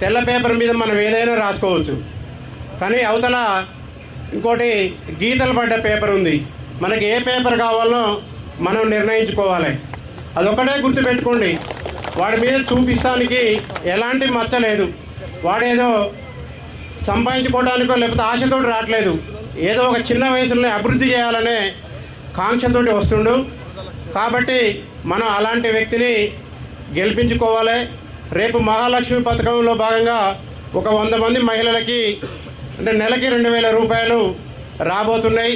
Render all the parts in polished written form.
తెల్ల పేపర్ మీద మనం ఏదైనా రాసుకోవచ్చు. కానీ అవతల ఇంకోటి గీతలు పడ్డ పేపర్ ఉంది. మనకి ఏ పేపర్ కావాలో మనం నిర్ణయించుకోవాలి. అదొక్కటే గుర్తుపెట్టుకోండి. వాడి మీద చూపిస్తానికి ఎలాంటి మచ్చ లేదు. వాడేదో సంపాదించుకోవడానికో లేకపోతే ఆశతో రావట్లేదు. ఏదో ఒక చిన్న వయసులోనే అభివృద్ధి చేయాలనే కాంక్షతోటి వస్తుండు. కాబట్టి మనం అలాంటి వ్యక్తిని గెలిపించుకోవాలి. రేపు మహాలక్ష్మి పథకంలో భాగంగా ఒక 100 మంది మహిళలకి అంటే నెలకి 2,000 రూపాయలు రాబోతున్నాయి.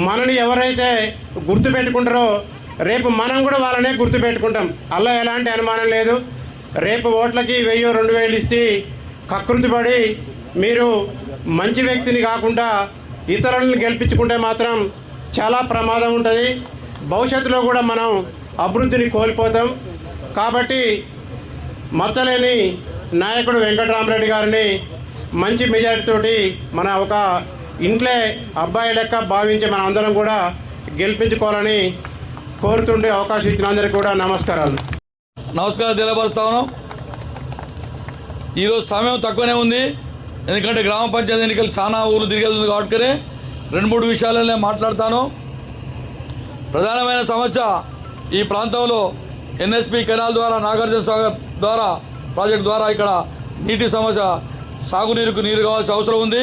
మనని ఎవరైతే గుర్తుపెట్టుకుంటారో రేపు మనం కూడా వాళ్ళనే గుర్తుపెట్టుకుంటాం. అలా ఎలాంటి అనుమానం లేదు. రేపు ఓట్లకి 1000, 2000 ఇస్తే కకృతిపడి మీరు మంచి వ్యక్తిని కాకుండా ఇతరులను గెలిపించుకుంటే మాత్రం చాలా ప్రమాదం ఉంటుంది. భవిష్యత్తులో కూడా మనం అభివృద్ధిని కోల్పోతాం. కాబట్టి మచ్చలేని నాయకుడు వెంకటరామరెడ్డి గారిని మంచి మెజారిటీతోటి మన ఒక ఇంట్లో అబ్బాయి లెక్క భావించి మన అందరం కూడా గెలిపించుకోవాలని కోరుతుండే అవకాశం ఇచ్చిన అందరికీ కూడా నమస్కారాలు. నమస్కారం తెలియపరుస్తా ఉన్నాం. ఈరోజు సమయం తక్కువనే ఉంది. ఎందుకంటే గ్రామ పంచాయతీ ఎన్నికలు చాలా ఊళ్ళు తిరిగేది కాబట్టి 2-3 విషయాలనే మాట్లాడతాను. ప్రధానమైన సమస్య ఈ ప్రాంతంలో ఎన్ఎస్పి కెనాల్ ద్వారా నాగార్జున సాగర్ ద్వారా ప్రాజెక్టు ద్వారా ఇక్కడ నీటి సమస్య, సాగునీరుకు నీరు కావాల్సిన అవసరం ఉంది.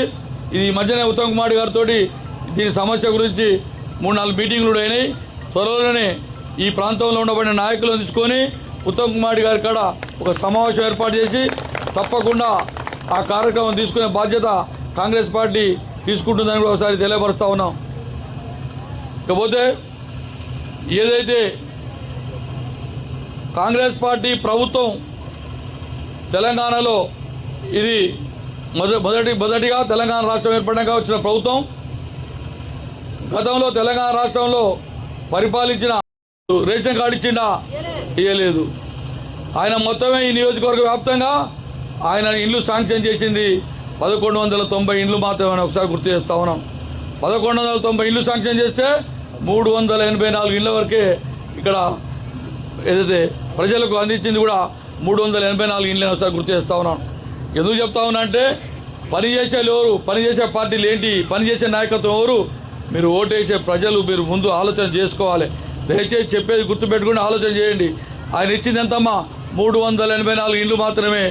ఇది మధ్యనే ఉత్తమ్ కుమార్ గారితో దీని సమస్య గురించి 3-4 మీటింగ్లు అయినాయి. త్వరలోనే ఈ ప్రాంతంలో ఉండబడిన నాయకులను తీసుకొని ఉత్తమ్ కుమార్ గారి కాడ ఒక సమావేశం ఏర్పాటు చేసి తప్పకుండా ఆ కార్యక్రమం తీసుకునే బాధ్యత కాంగ్రెస్ పార్టీ తీసుకుంటుందని కూడా ఒకసారి తెలియపరుస్తూ ఉన్నాం. ఇకపోతే ఏదైతే కాంగ్రెస్ పార్టీ ప్రభుత్వం తెలంగాణలో ఇది మొదటిగా తెలంగాణ రాష్ట్రం ఏర్పడినాక వచ్చిన ప్రభుత్వం, గతంలో తెలంగాణ రాష్ట్రంలో పరిపాలించిన రేషన్ కార్డు ఇచ్చిండా ఇవ్వలేదు. ఆయన మొత్తమే ఈ నియోజకవర్గ వ్యాప్తంగా ఆయన ఇల్లు శాంక్షన్ చేసింది 1190 ఇండ్లు మాత్రమే. ఒకసారి గుర్తు చేస్తా ఉన్నాం. 1190 ఇండ్లు శాంక్షన్ చేస్తే 384 ఇండ్ల వరకే ఇక్కడ ఏదైతే ప్రజలకు అందించింది కూడా 384 ఇండ్లని ఒకసారి గుర్తు చేస్తా ఉన్నాను. ఎందుకు చెప్తా ఉన్నా అంటే పనిచేసేలు ఎవరు, పనిచేసే పార్టీలు ఏంటి, పనిచేసే నాయకత్వం ఎవరు, మీరు ఓటేసే ప్రజలు మీరు ముందు ఆలోచన చేసుకోవాలి. దయచేసి చెప్పేది గుర్తుపెట్టుకుని ఆలోచన చేయండి. ఆయన ఇచ్చింది ఎంతమ్మా? 384 ఇండ్లు మాత్రమే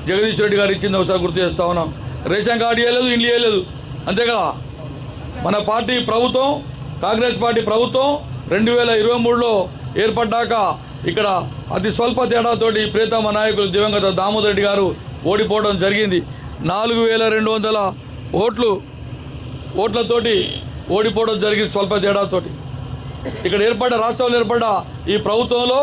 జగదీష్ రెడ్డి గారు ఇచ్చింది ఒకసారి గుర్తు చేస్తా ఉన్నాం. రేషన్ కార్డు ఇవ్వలేదు, ఇండ్లు ఇవ్వలేదు. అంతే కదా. మన పార్టీ ప్రభుత్వం, కాంగ్రెస్ పార్టీ ప్రభుత్వం 2023లో ఏర్పడ్డాక ఇక్కడ అతి స్వల్ప తేడాతోటి ప్రియతమ నాయకులు దివంగత దామోదర్ రెడ్డి గారు ఓడిపోవడం జరిగింది. 4200 ఓట్లతోటి ఓడిపోవడం జరిగింది స్వల్ప తేడాతోటి. ఇక్కడ రాష్ట్రంలో ఏర్పడ్డ ఈ ప్రభుత్వంలో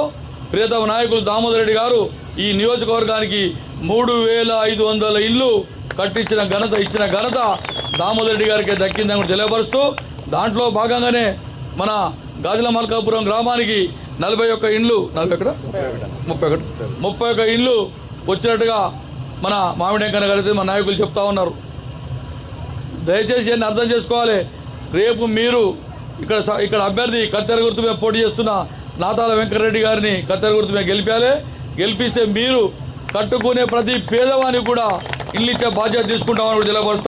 ప్రియతమ నాయకులు దామోదర్ రెడ్డి గారు ఈ నియోజకవర్గానికి 3500 ఇళ్ళు కట్టించిన ఘనత, ఇచ్చిన ఘనత దామోదర్ రెడ్డి గారికి దక్కిందని కూడా తెలియపరుస్తూ, దాంట్లో భాగంగానే మన గాజుల మల్కాపురం గ్రామానికి 41 ఇండ్లు 31 ఇండ్లు వచ్చినట్టుగా మన మామిడి వెంకన్న గారు మన నాయకులు చెప్తా ఉన్నారు. దయచేసి అర్థం చేసుకోవాలి. రేపు మీరు ఇక్కడ అభ్యర్థి కత్తెర గుర్తు మీద పోటీ చేస్తున్న నాతాల వెంకటరెడ్డి గారిని కత్తెర గుర్తు మీద గెలిపిస్తే మీరు కట్టుకునే ప్రతి పేదవానికి కూడా ఇల్లు ఇచ్చే బాధ్యత తీసుకుంటామని కూడా తెలియపరుస్తాం.